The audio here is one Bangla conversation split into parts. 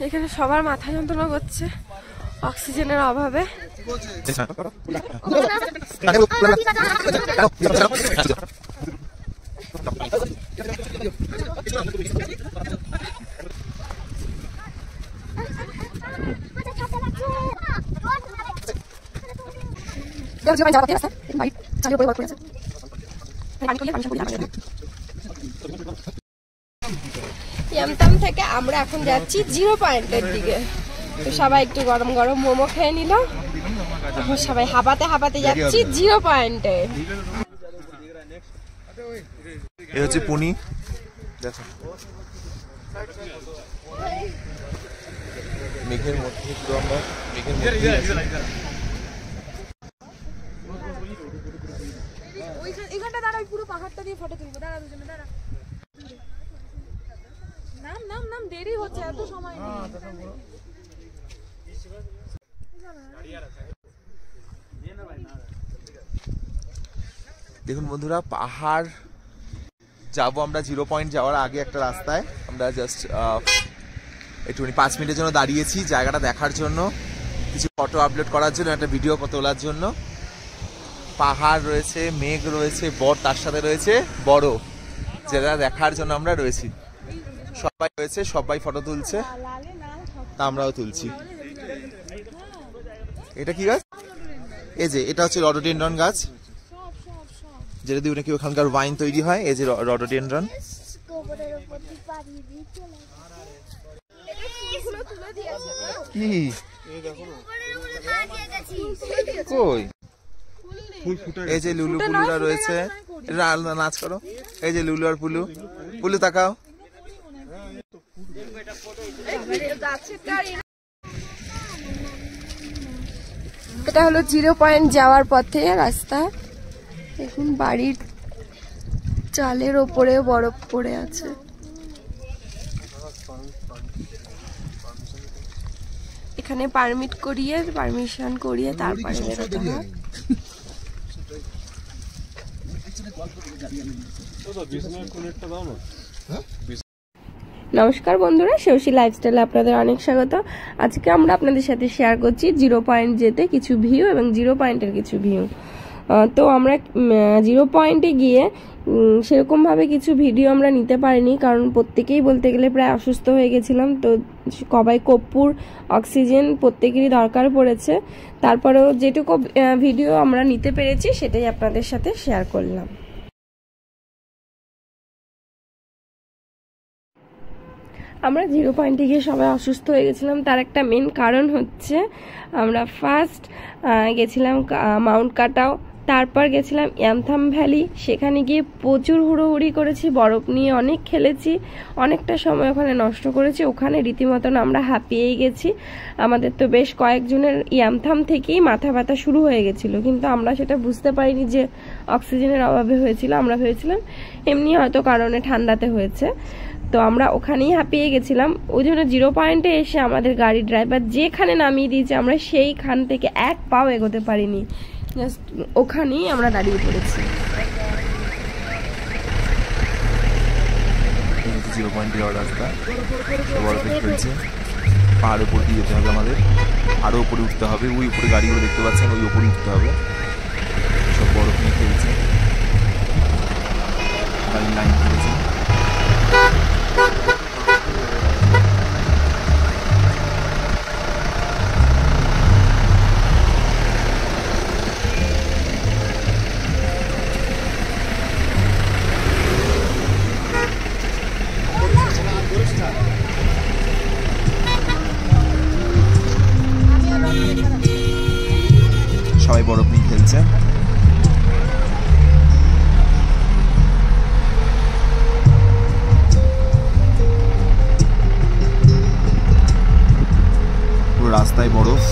এখানে সবার মাথা যন্ত্রণা করছে অক্সিজেনের অভাবে। ইয়ামতাম থেকে আমরা এখন যাচ্ছি 0 পয়েন্টের দিকে। তো সবাই একটু গরম গরম মোমো খেয়ে নিল, এখন সবাই হাঁপাতে হাঁপাতে যাচ্ছি 0 পয়েন্টে। এই হচ্ছে পুনি, দেখো মেঘের মধ্যে পুরো আমরা মেঘের মধ্যে আছি। এইখানটা দাঁড়াই, পুরো পাহাড়টা দিয়ে ফটো তুলবো। দাঁড়া দুজনে, দাঁড়া। নাম নাম নাম, দেরি হচ্ছে, এত সময় নেই। দেখুন বন্ধুরা, পাহাড় যাবো আমরা 0 পয়েন্ট যাওয়ার আগে একটা রাস্তায় আমরা জাস্ট একটুখানি 5 মিনিটের জন্য দাঁড়িয়েছি জায়গাটা দেখার জন্য, কিছু ফটো আপলোড করার জন্য, একটা ভিডিও তোলার জন্য। পাহাড় রয়েছে, মেঘ রয়েছে, তার সাথে রয়েছে বরফ, যেটা দেখার জন্য আমরা রয়েছি। সবাই রয়েছে, সবাই ফটো তুলছে, তা আমরাও তুলছি। এটা কি গাছ? এই যে এটা হচ্ছে রডোডেনড্রন গাছ, যেটা দিয়ে নাকি ওখানকার ওয়াইন তৈরি হয়। এই যে রডোডেনড্রন। কি কই? এই যে লুলু পুলুরা রয়েছে, নাচ করো। এই যে লুলু আর পুলু, পুলু তাকাও। এটা হলো 0 পয়েন্ট যাওয়ার পথে রাস্তা। দেখুন বাড়ির চালের ওপরে বরফ পড়ে আছে। এখানে পারমিশন করিয়ে তারপরে বেরোতে হয়। নমস্কার বন্ধুরা, শেওসী লাইফস্টাইলে আপনাদের অনেক স্বাগত। আজকে আমরা আপনাদের সাথে শেয়ার করছি 0 পয়েন্ট যেতে কিছু ভিউ এবং 0 পয়েন্টের কিছু ভিউ। তো আমরা 0 পয়েন্টে গিয়ে সেরকমভাবে কিছু ভিডিও আমরা নিতে পারিনি, কারণ প্রত্যেকেই বলতে গেলে প্রায় অসুস্থ হয়ে গেছিলাম। তো সবাই কর্পূর, অক্সিজেন প্রত্যেকেরই দরকার পড়েছে। তারপরেও যেটুকু ভিডিও আমরা নিতে পেরেছি সেটাই আপনাদের সাথে শেয়ার করলাম। আমরা 0 পয়েন্টে গিয়ে সবাই অসুস্থ হয়ে গেছিলাম। তার একটা মেন কারণ হচ্ছে আমরা ফার্স্ট গেছিলাম মাউন্ট কাটাও, তারপর গেছিলাম ইয়ামথাম ভ্যালি। সেখানে গিয়ে প্রচুর হুড়োহুড়ি করেছি, বরফ নিয়ে অনেক খেলেছি, অনেকটা সময় ওখানে নষ্ট করেছি। ওখানে রীতিমতন আমরা হাঁপিয়েই গেছি। আমাদের তো বেশ কয়েকজনের ইয়ামথাম থেকেই মাথা ব্যথা শুরু হয়ে গেছিলো, কিন্তু আমরা সেটা বুঝতে পারিনি যে অক্সিজেনের অভাবে হয়েছিল। আমরা ভেবেছিলাম এমনি হয়তো কারণে ঠান্ডাতে হয়েছে। তো আমরা ওখানেই হাঁপিয়ে গেছিলাম। ওই জন্য 0 পয়েন্টে এসে আমাদের গাড়ির ড্রাইভার যেখানে নামিয়ে দিয়েছে আমরা সেইখান থেকে এক পাও এগোতে পারিনি, জাস্ট ওখানেই আমরা দাঁড়িয়ে পড়েছি। 0 পয়েন্ট যাওয়ার রাস্তা পাহাড়ের উপর দিয়ে যেতে হবে আমাদের, আরো উপরে উঠতে হবে। ওই উপরে গাড়িগুলো দেখতে পাচ্ছেন, ওই উপরে উঠতে হবে। সব বরফ নিয়ে খেলছে, গাড়ির লাইন করেছে। সবাই বরফ নিয়ে খেলছে। পুরো রাস্তায় বরফ,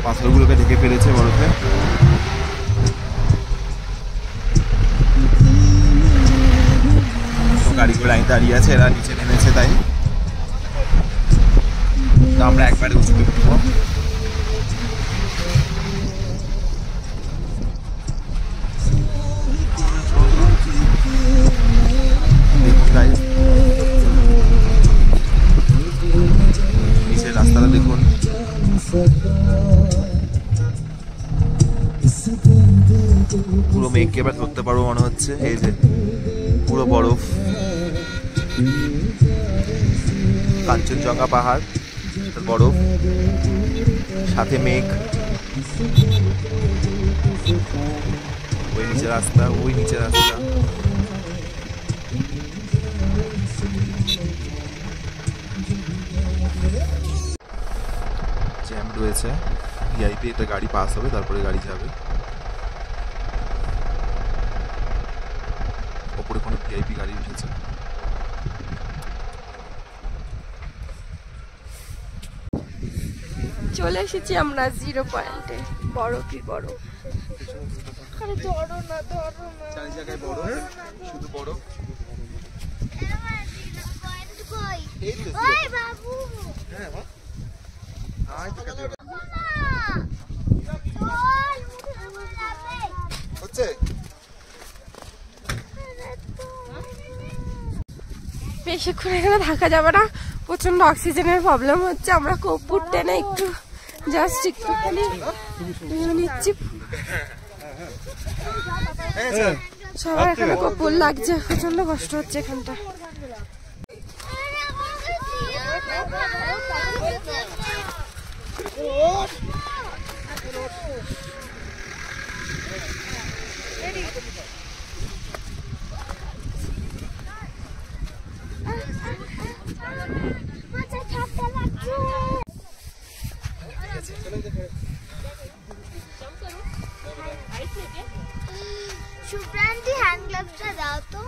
পাথরগুলোকে ঢেকে ফেলেছে বরফে। গাড়িগুলো লাইন দাঁড়িয়ে আছে, এরা নিচে নেমেছে, তাই তো আমরা একবারে উঁচুতে উঠবো। মেঘ এবার ধরতে পারবো মনে হচ্ছে। এই যে পুরো বরফ, কাঞ্চনজঙ্ঘা পাহাড়, বরফ, সাথে মেঘ, ওই নিচে রাস্তা, ওই নিচে রাস্তা। জ্যাম রয়েছে, ভিআইপি একটা গাড়ি পাস হবে, তারপরে গাড়ি যাবে। ওপরে কোনো ভিআইপি গাড়ি উঠেছে। চলে এসেছি আমরা 0 পয়েন্টে। বরফই বরফ, আরে ধরো না, ধরো না, চারি জায়গায় বরফ, শুধু বরফ। ওই বাবু, হ্যাঁ মা, আয় তো হচ্ছে। বেশিক্ষণ এখানে থাকা যাবে না, প্রচন্ড অক্সিজেনের প্রবলেম হচ্ছে। আমরা কর্পূর টেনে একটু জাস্ট একটুখানি নিচ্ছি। সবার এখানে কর্পূর লাগছে, প্রচন্ড কষ্ট হচ্ছে এখানটা। শুভ্রান্তি হ্যান্ড গ্লাভসটা দাও তো।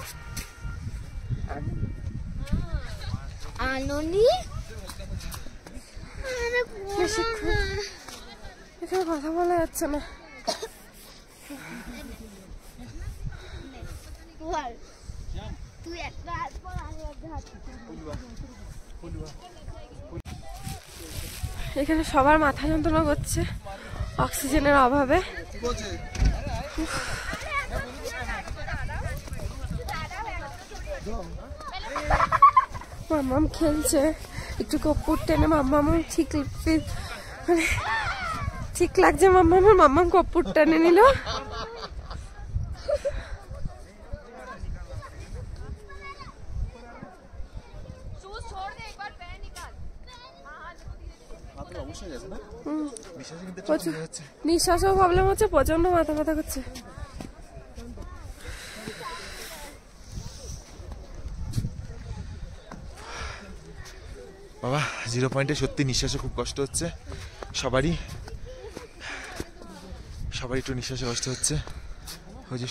আননি এখানে কথা বলা যাচ্ছে না। তুই একটা হাত পর আমি একটা হাত। এখানে সবার মাথা যন্ত্রণা করছে অক্সিজেনের অভাবে। মাম্মাম খেলছে, একটু কর্পূর টেনে মাম্মাম ঠিক মানে ঠিক লাগছে। মাম্মাম কর্পূর টেনে নিল। নিঃশ্বাসও প্রবলেম হচ্ছে, প্রচন্ড মাথা ব্যথা করছে। বাবা 0 পয়েন্টে সত্যি নিঃশ্বাসে খুব কষ্ট হচ্ছে সবারই, একটু নিঃশ্বাসে কষ্ট হচ্ছে। ওই যে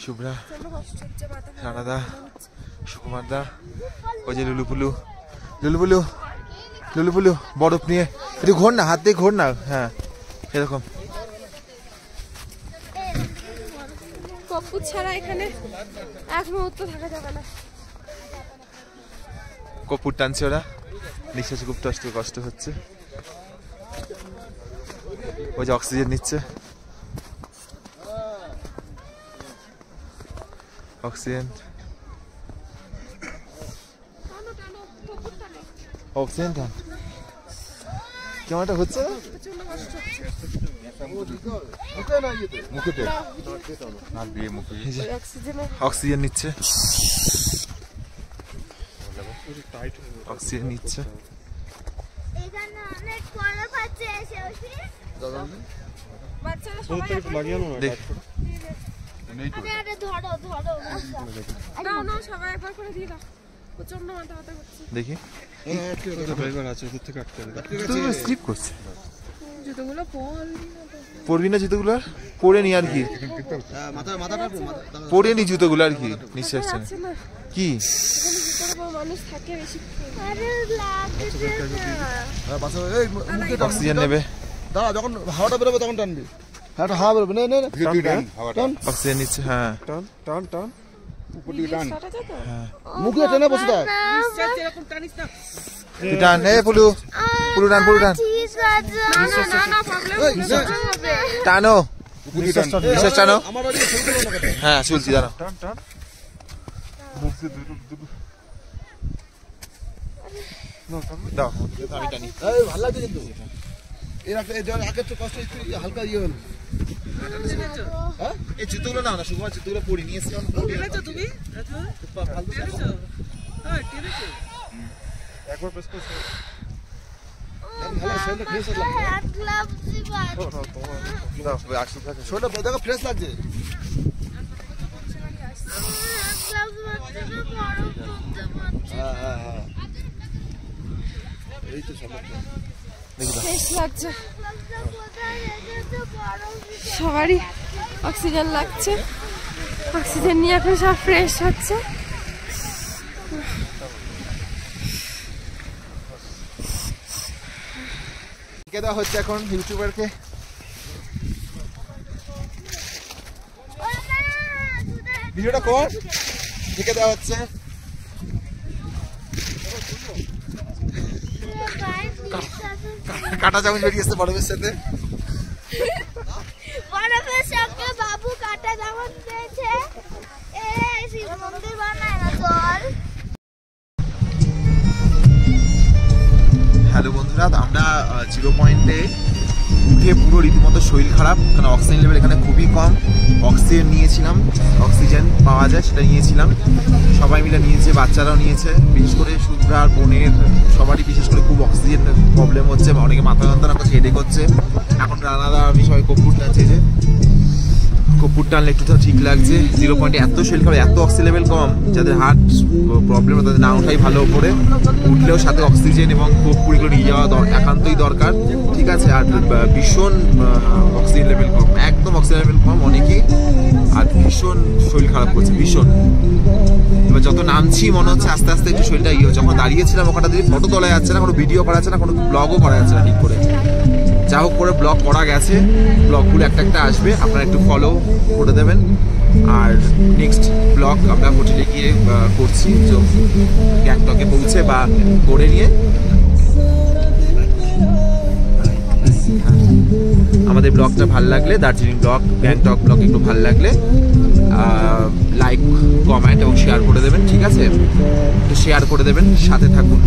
শুভ্রা, রানাদা, সুকুমার দা, ওই যে লুলুপুলু বরফ নিয়ে একটু ঘোর না, হাত দিয়ে ঘোর না। হ্যাঁ এরকম। কর্পূর ছাড়া এখানে এক মুহূর্ত থাকা যাবে না। কর্পূর টানছে ওরা, নিঃশ্বাসে খুব কষ্ট হচ্ছে। ওই যে অক্সিজেন নিচ্ছে, অক্সিজেন টান কেমন একটা হচ্ছে। অক্সিজেন নিচ্ছে, অক্সিজেন নিচ্ছে। এখানে অনেক বরফ আছে, বাচ্চারা সবাই দেখ আরে ধরো ধরো দাও না, সবাই একবার করে দিয়ে দাও। প্রচন্ড মাথা ব্যথা করছে। দেখি স্লিপ করছে। জুতোগুলো পরবি না জুতোগুলো? পরে নি আর কি, পরে নি জুতোগুলো আর কি। নিঃশ্বাস না কি মানুষ থাকে বেশি। আরে লাগছে না। অক্সিজেন নেবে, দাঁড়া, যখন হাওয়াটা বেরোবে তখন টানবি। হ্যাঁ হাওয়া বেরোবে, নে টান। অক্সিজেন নিচ্ছে, হ্যাঁ টান উপর দিকে টান, হ্যাঁ মুখে টেনে বসে থাক। টান, এ পুলু টান, ঠিক আছে, না প্রবলেম হবে। টানো, নিঃশ্বাস টানো। আমার ওই ছবি তুলো না কেন? হ্যাঁ চলছি, দাঁড়াও। দাও আমি টানি। এই ভালো লাগছে কিন্তু এর আগে একটু কষ্ট, একটু হালকা ইয়ে হলো। হ্যাঁ এই জুতোগুলো নাও না, সুকুমার জুতোগুলো পরি নিয়ে এসে তুমি একবার প্রেস করছো শরীরটা ফ্রেশ লাগছে। হাত গ্লাভস দিবা শরীরটা দেখো ফ্রেশ লাগছে। হ্যাঁ এই তো সমস্যা। ফ্রেশ লাগছে, সবারই অক্সিজেন লাগছে, অক্সিজেন নিয়ে এখন সব ফ্রেশ হচ্ছে। কে দেওয়া হচ্ছে এখন ইউটিউবারকে। ভিডিওটা কর, ঢেকে দেওয়া হচ্ছে। কাটা চামচ বেরিয়ে আসছে বরফের সাথে। বরফের সঙ্গে বাবু কাটা চামচ পেয়েছে। এই শিব মন্দির বানায় না চল। হ্যালো বন্ধুরা, আমরা 0 পয়েন্টে উঠে পুরো রীতিমতো শরীর খারাপ, কারণ অক্সিজেন লেভেল এখানে খুবই কম। অক্সিজেন নিয়েছিলাম, অক্সিজেন পাওয়া যায় সেটা নিয়েছিলাম, সবাই মিলে নিয়েছে, বাচ্চারাও নিয়েছে। বিশেষ করে শুভ্রার বোনের সবারই বিশেষ করে খুব অক্সিজেন প্রবলেম হচ্ছে, অনেকে মাথা যন্ত্রণা করছে, হেডেক হচ্ছে। এখন রানাদা আমি সবাই কপুর টানছে, যে কপুর টানলে একটু তো ঠিক লাগছে। 0 পয়েন্টে এত শরীর খারাপ, এত অক্সিজেন লেভেল কম, যাদের হার্ট প্রবলেম তাদের না ওঠাই ভালো। উপরে উঠলেও সাথে অক্সিজেন এবং কপুর এগুলো নিয়ে যাওয়া একান্তই দরকার, ঠিক আছে। আর ভীষণ অক্সিজেন লেভেল কম, একদম অক্সিজেন লেভেল কম অনেকেই, আর ভীষণ শরীর খারাপ করছে ভীষণ। এবার যত নামছি মনে হচ্ছে আস্তে আস্তে একটু শরীরটা যখন দাঁড়িয়েছিলাম ওখানটা দিয়ে ফটো তোলা যাচ্ছে না, কোনো ভিডিও করা যাচ্ছে না, কোনো ব্লগও করা যাচ্ছে না ঠিক করে। যা হোক করে ব্লগ করা গেছে, ব্লগগুলো একটা একটা আসবে, আপনারা একটু ফলো করে দেবেন। আর নেক্সট ব্লগ আমরা হোটেলে গিয়ে করছি, গ্যাংটকে পৌঁছে বা করে নিয়ে। আমাদের ব্লগটা ভালো লাগলে, দার্জিলিং ব্লগ, গ্যাংটক ব্লগ একটু ভালো লাগলে লাইক, কমেন্ট এবং শেয়ার করে দেবেন, ঠিক আছে। শেয়ার করে দেবেন, সাথে থাকুন।